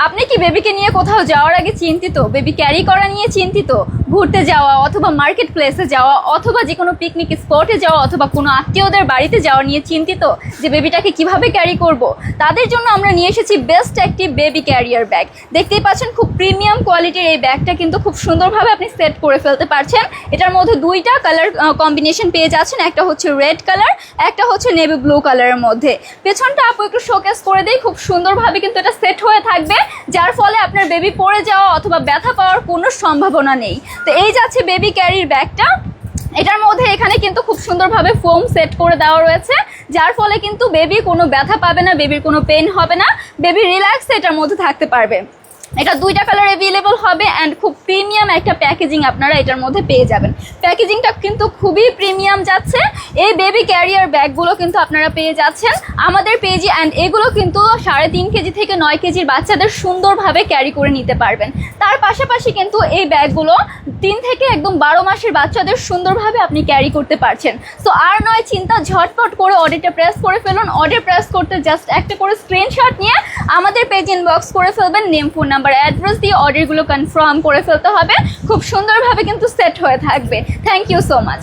আপনি কি বেবিকে নিয়ে কোথাও যাওয়ার আগে চিন্তিত? বেবি ক্যারি করা নিয়ে চিন্তিত? ঘুরতে যাওয়া অথবা মার্কেট প্লেসে যাওয়া অথবা যে কোনো পিকনিক স্পটে যাওয়া অথবা কোনো আত্মীয়দের বাড়িতে যাওয়া নিয়ে চিন্তিত যে বেবিটাকে কিভাবে ক্যারি করব? তাদের জন্য আমরা নিয়ে এসেছি বেস্ট একটি বেবি ক্যারিয়ার ব্যাগ। দেখতেই পাচ্ছেন খুব প্রিমিয়াম কোয়ালিটির এই ব্যাগটা কিন্তু খুব সুন্দরভাবে আপনি সেট করে ফেলতে পারছেন। এটার মধ্যে দুইটা কালার কম্বিনেশন পেয়ে যাচ্ছেন, একটা হচ্ছে রেড কালার, একটা হচ্ছে নেভি ব্লু কালারের মধ্যে। পেছনটা আপু একটু শোকেস করে দেই, খুব সুন্দরভাবে কিন্তু এটা সেট হয়ে থাকবে, যার ফলে আপনার বেবি পড়ে যাওয়া অথবা ব্যথা পাওয়ার কোনো সম্ভাবনা নেই। তো এই যাচ্ছে বেবি ক্যারির ব্যাগটা। এটার মধ্যে এখানে কিন্তু খুব সুন্দরভাবে ফোম সেট করে দেওয়া রয়েছে, যার ফলে কিন্তু বেবি কোনো ব্যথা পাবে না, বেবির কোনো পেন হবে না, বেবি রিল্যাক্সে এটার মধ্যে থাকতে পারবে। এটা দুইটা কালার অ্যাভেলেবল হবে অ্যান্ড খুব প্রিমিয়াম একটা প্যাকেজিং আপনারা এটার মধ্যে পেয়ে যাবেন। প্যাকেজিংটা কিন্তু খুবই প্রিমিয়াম যাচ্ছে। এই বেবি ক্যারিয়ার ব্যাগগুলো কিন্তু আপনারা পেয়ে যাচ্ছেন আমাদের পেজে, অ্যান্ড এগুলো কিন্তু 3.5 কেজি থেকে 9 কেজির বাচ্চাদের সুন্দরভাবে ক্যারি করে নিতে পারবেন। তার পাশাপাশি কিন্তু এই ব্যাগগুলো 3 থেকে একদম 12 মাসের বাচ্চাদের সুন্দরভাবে আপনি ক্যারি করতে পারছেন। সো আর নয় চিন্তা, ঝটপট করে অর্ডারটা প্রেস করে ফেলুন। অর্ডার প্রেস করতে জাস্ট একটা করে স্ক্রিনশট নিয়ে আমাদের পেজ ইনবক্স করে ফেলবেন, নেম, ফোন নাম্বার, অ্যাড্রেস দিয়ে অর্ডারগুলো কনফার্ম করে ফেলতে হবে। খুব সুন্দরভাবে কিন্তু সেট হয়ে থাকবে। Thank you so much.